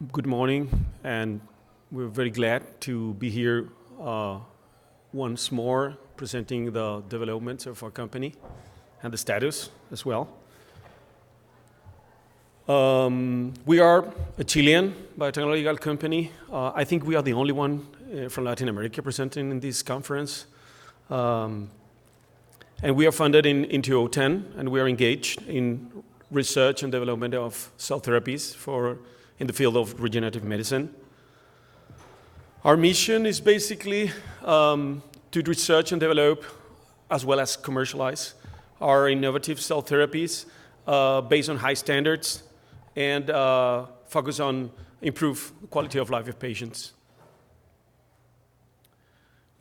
Good morning, and we're very glad to be here once more presenting the developments of our company and the status as well. We are a Chilean biotechnological company. I think we are the only one from Latin America presenting in this conference. And we are funded in 2010, and we are engaged in research and development of cell therapies in the field of regenerative medicine. Our mission is basically to research and develop, as well as commercialize, our innovative cell therapies based on high standards and focus on improve the quality of life of patients.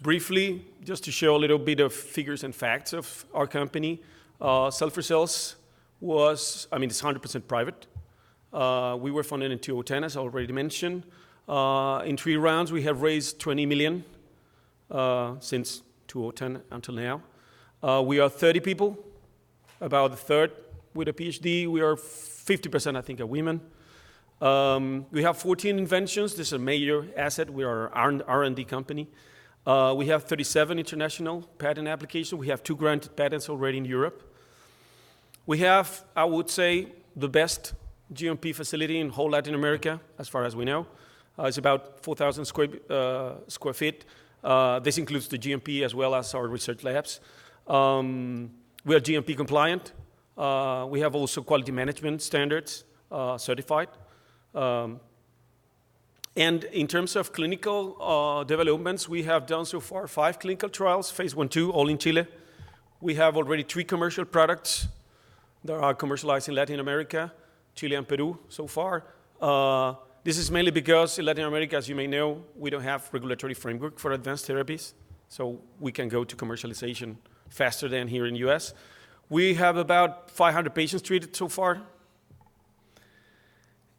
Briefly, just to show a little bit of figures and facts of our company, Cell4Cells it's 100% private. We were funded in 2010, as I already mentioned. In 3 rounds, we have raised 20 million since 2010 until now. We are 30 people, about a third with a Ph.D. We are 50%, I think, are women. We have 14 inventions. This is a major asset. We are an R&D company. We have 37 international patent applications. We have 2 granted patents already in Europe. We have, I would say, the best GMP facility in whole Latin America, as far as we know. It's about 4,000 square feet. This includes the GMP as well as our research labs. We are GMP compliant. We have also quality management standards certified. And in terms of clinical developments, we have done so far 5 clinical trials, phase 1, 2, all in Chile. We have already 3 commercial products that are commercialized in Latin America, Chile and Peru so far. This is mainly because in Latin America, as you may know, we don't have regulatory framework for advanced therapies, so we can go to commercialization faster than here in the US. We have about 500 patients treated so far.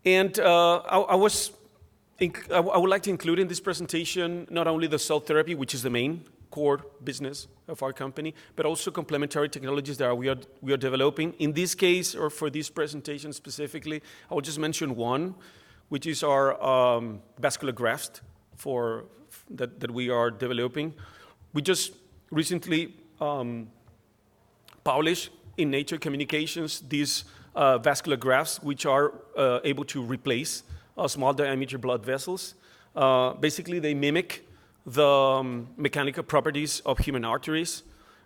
And I would like to include in this presentation not only the cell therapy, which is the main core business of our company, but also complementary technologies that we are developing. In this case, or for this presentation specifically, I will just mention one, which is our vascular graft that we are developing. We just recently published in Nature Communications these vascular grafts, which are able to replace small diameter blood vessels. Basically, they mimic the mechanical properties of human arteries,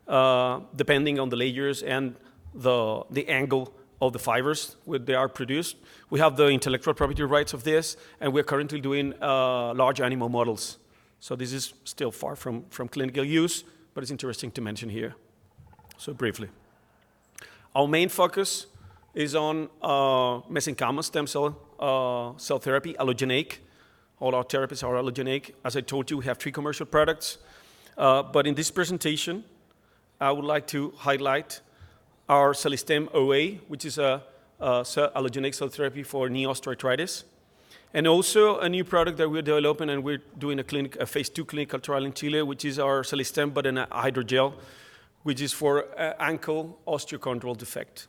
depending on the layers and the angle of the fibers where they are produced. We have the intellectual property rights of this, and we're currently doing large animal models. So this is still far from clinical use, but it's interesting to mention here. So briefly, our main focus is on mesenchymal stem cell therapy, allogeneic. All our therapies are allogeneic. As I told you, we have 3 commercial products. But in this presentation, I would like to highlight our CellStem OA, which is a allogeneic cell therapy for knee osteoarthritis. And also a new product that we're developing, and we're doing a phase 2 clinical trial in Chile, which is our CellStem, but in a hydrogel, which is for ankle osteochondral defect.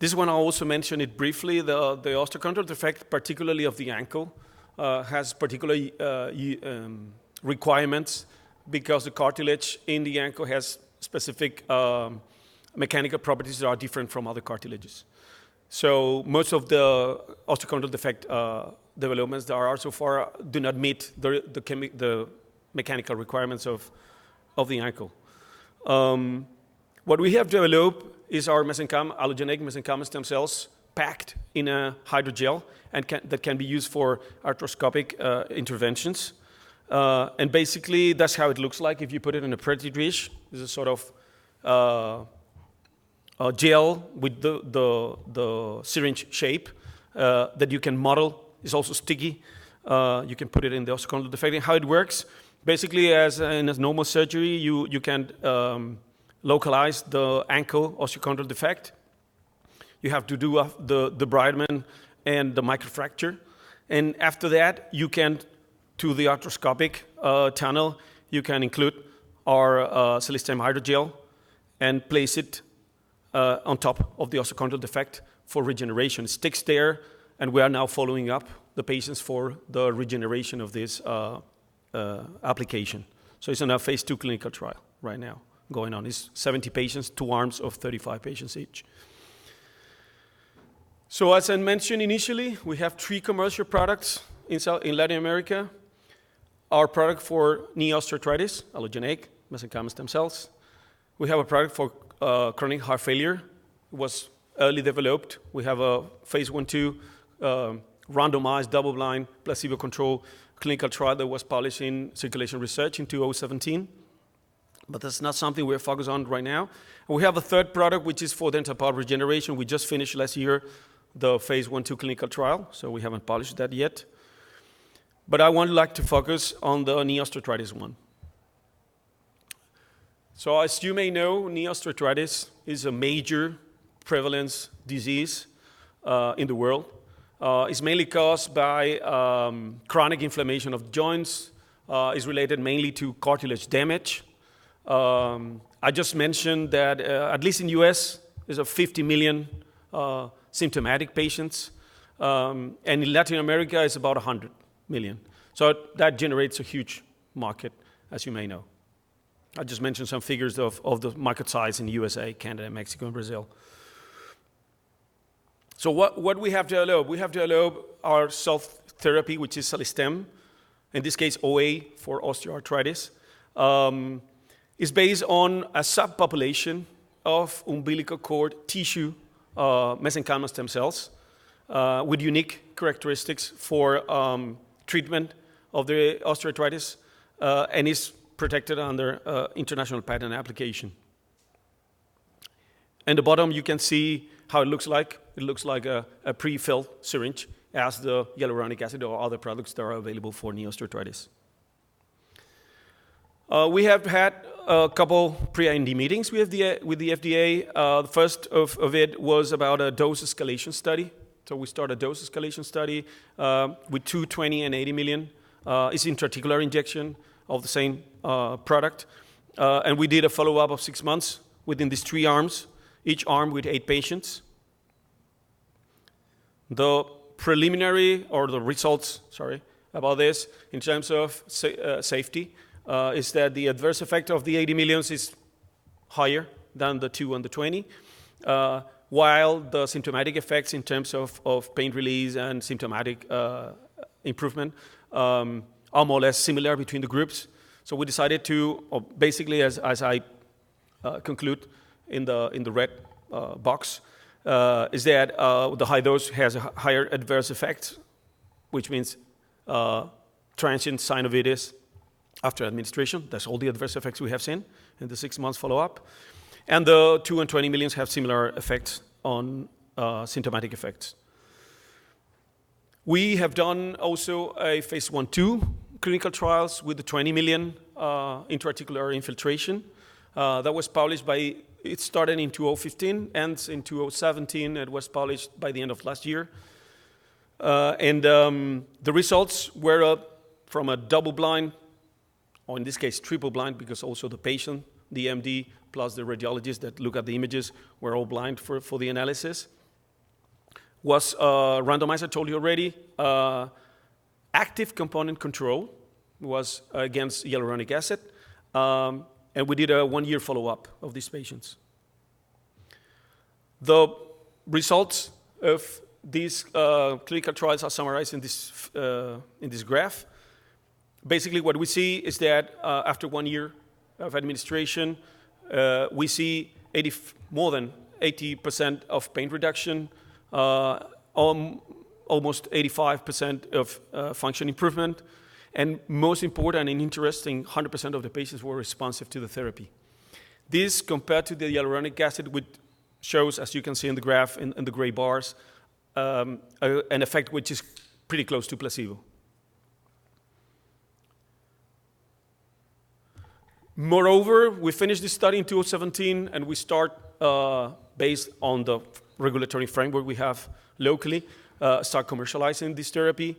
This one, I'll also mention it briefly. The osteochondral defect, particularly of the ankle, has particular requirements because the cartilage in the ankle has specific mechanical properties that are different from other cartilages. So most of the osteochondral defect developments that are so far do not meet the mechanical requirements of the ankle. What we have developed is our allogeneic mesenchymal stem cells packed in a hydrogel and that can be used for arthroscopic interventions. And basically, that's how it looks like if you put it in a petri dish. It's a sort of a gel with the syringe shape that you can model. It's also sticky. You can put it in the osteochondral defect. And how it works, basically, as in a normal surgery, you can localize the ankle osteochondral defect. You have to do the debridement and the microfracture. And after that, you can, to the arthroscopic tunnel, you can include our CellStem hydrogel and place it on top of the osteochondral defect for regeneration. It sticks there and we are now following up the patients for the regeneration of this application. So it's in a phase 2 clinical trial right now going on. It's 70 patients, 2 arms of 35 patients each. So as I mentioned initially, we have 3 commercial products in Latin America. Our product for knee osteoarthritis, allogeneic mesenchymal stem cells. We have a product for chronic heart failure. It was early developed. We have a phase 1/2 randomized, double-blind, placebo-controlled clinical trial that was published in Circulation Research in 2017. But that's not something we're focused on right now. And we have a third product, which is for dental pulp regeneration. We just finished last year the phase 1/2 clinical trial, so we haven't published that yet. But I would like to focus on the knee osteoarthritis one. So as you may know, knee osteoarthritis is a major prevalence disease in the world. It's mainly caused by chronic inflammation of joints. It's related mainly to cartilage damage. I just mentioned that at least in the US, there's a 50 million symptomatic patients. And in Latin America, it's about 100 million. So that generates a huge market, as you may know. I just mentioned some figures of the market size in the USA, Canada, Mexico, and Brazil. So what we have developed? We have developed our cell therapy, which is Celistem, in this case OA for osteoarthritis. It's based on a subpopulation of umbilical cord tissue mesenchymal stem cells with unique characteristics for treatment of the osteoarthritis and is protected under international patent application. At the bottom, you can see how it looks like. It looks like a pre-filled syringe as the hyaluronic acid or other products that are available for knee osteoarthritis. We have had a couple pre-IND meetings with the FDA. The first of it was about a dose escalation study. So we started a dose escalation study with 220 and 80 million. It's intraarticular injection of the same product. And we did a follow-up of 6 months within these 3 arms, each arm with 8 patients. The preliminary, or the results, about this in terms of safety is that the adverse effect of the 80 millions is higher than the 2 and the 20, while the symptomatic effects in terms of pain release and symptomatic improvement are more or less similar between the groups. So we decided to, basically, as I conclude in the red box, is that the high dose has a higher adverse effect, which means transient synovitis after administration. That's all the adverse effects we have seen in the 6 months follow-up. And the 2 and 20 millions have similar effects on symptomatic effects. We have done also a phase 1/2 clinical trials with the 20 million intraarticular infiltration. That was published it started in 2015, ends in 2017. It was published by the end of last year. And the results were from a double-blind, or in this case, triple-blind, because also the patient, the MD, plus the radiologist that look at the images were all blind for the analysis. Was randomized, I told you already. Active component control was against hyaluronic acid. And we did a 1-year follow-up of these patients. The results of these clinical trials are summarized in this graph. Basically, what we see is that after 1 year of administration, we see more than 80% of pain reduction, almost 85% of function improvement, and most important and interesting, 100% of the patients were responsive to the therapy. This, compared to the hyaluronic acid, which shows, as you can see in the graph, in the gray bars, an effect which is pretty close to placebo. Moreover, we finished this study in 2017, and we start, based on the regulatory framework we have locally, start commercializing this therapy.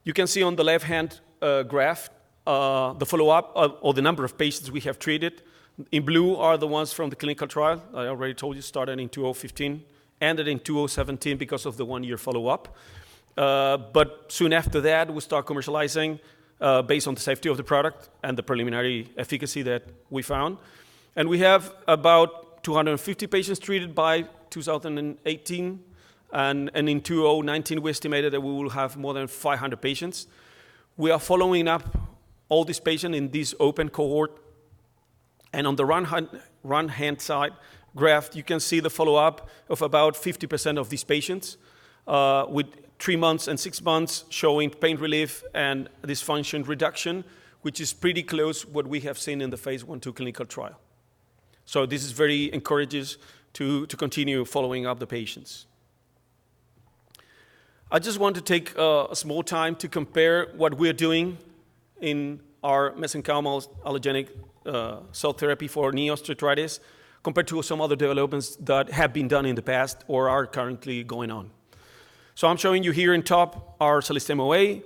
You can see on the left-hand graph the follow-up or the number of patients we have treated. In blue are the ones from the clinical trial. I already told you started in 2015, ended in 2017 because of the 1-year follow-up. But soon after that, we start commercializing based on the safety of the product and the preliminary efficacy that we found. And we have about 250 patients treated by 2018. And in 2019, we estimated that we will have more than 500 patients. We are following up all these patients in this open cohort. And on the right-hand side graph, you can see the follow-up of about 50% of these patients with 3 months and 6 months showing pain relief and dysfunction reduction, which is pretty close what we have seen in the phase 1/2 clinical trial. So this is very encouraging to continue following up the patients. I just want to take a small time to compare what we're doing in our mesenchymal allogeneic cell therapy for knee osteoarthritis compared to some other developments that have been done in the past or are currently going on. So I'm showing you here in top our Celestem OA.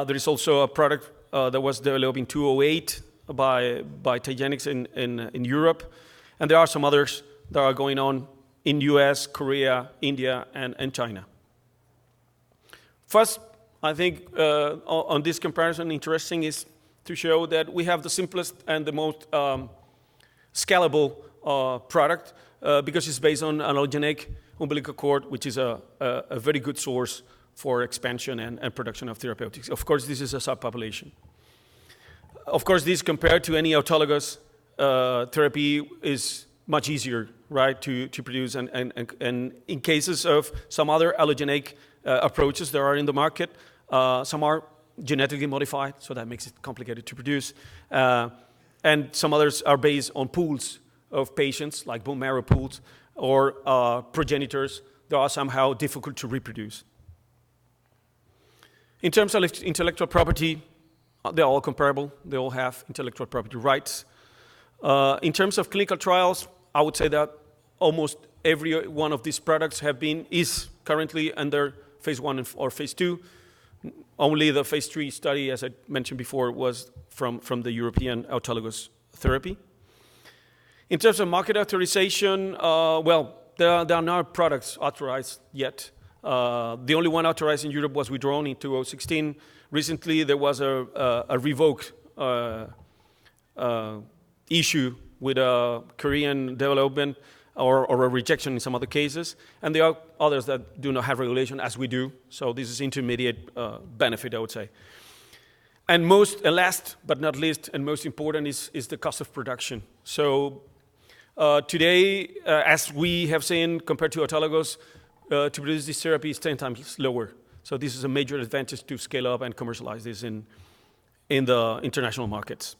There is also a product that was developed in 2008 by Tygenix in Europe. And there are some others that are going on in US, Korea, India, and China. First, I think on this comparison, interesting is to show that we have the simplest and the most scalable product because it's based on allogeneic umbilical cord, which is a very good source for expansion and production of therapeutics. Of course, this is a subpopulation. Of course, this compared to any autologous therapy is much easier, right, to produce. And in cases of some other allogeneic approaches that are in the market, some are genetically modified, so that makes it complicated to produce. And some others are based on pools of patients, like bone marrow pools, or progenitors that are somehow difficult to reproduce. In terms of intellectual property, they're all comparable. They all have intellectual property rights. In terms of clinical trials, I would say that almost every one of these products is currently under phase 1 or phase 2. Only the phase 3 study, as I mentioned before, was from the European autologous therapy. In terms of market authorization, there are no products authorized yet. The only one authorized in Europe was withdrawn in 2016. Recently, there was a revoked issue with a Korean development or a rejection in some other cases. And there are others that do not have regulation, as we do. So this is intermediate benefit, I would say. And last but not least, and most important, is the cost of production. So today, as we have seen, compared to autologous, to produce this therapy is 10 times lower. So this is a major advantage to scale up and commercialize this in the international markets.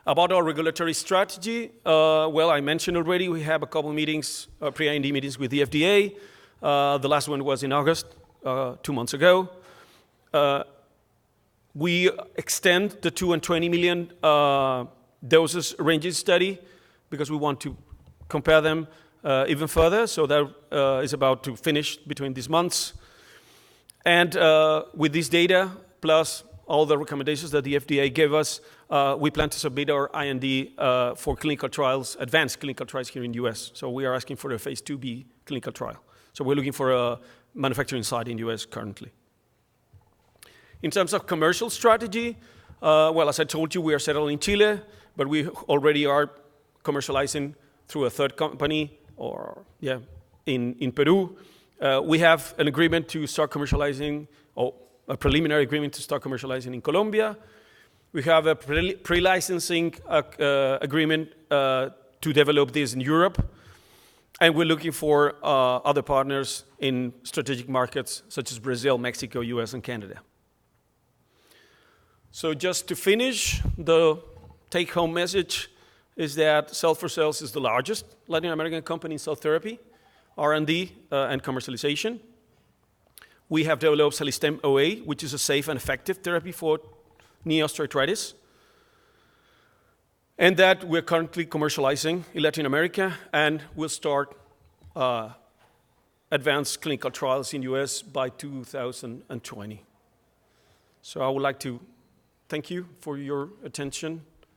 About our regulatory strategy, I mentioned already we have a couple meetings, pre-IND meetings with the FDA. The last one was in August, 2 months ago. We extend the 2 and 20 million doses ranges study because we want to compare them even further. So that is about to finish between these months. And with this data, plus all the recommendations that the FDA gave us, we plan to submit our IND for clinical trials, advanced clinical trials here in the US. So we are asking for a phase 2B clinical trial. So we're looking for a manufacturing site in the US currently. In terms of commercial strategy, as I told you, we are settled in Chile, but we already are commercializing through a third company in Peru. We have an agreement to start commercializing, or a preliminary agreement to start commercializing in Colombia. We have a pre-licensing agreement to develop this in Europe. And we're looking for other partners in strategic markets such as Brazil, Mexico, US, and Canada. So just to finish, the take-home message is that Cell4Cells is the largest Latin American company in cell therapy, R&D, and commercialization. We have developed Celestem OA, which is a safe and effective therapy for knee osteoarthritis, and that we're currently commercializing in Latin America, and we'll start advanced clinical trials in the US by 2020. So I would like to thank you for your attention.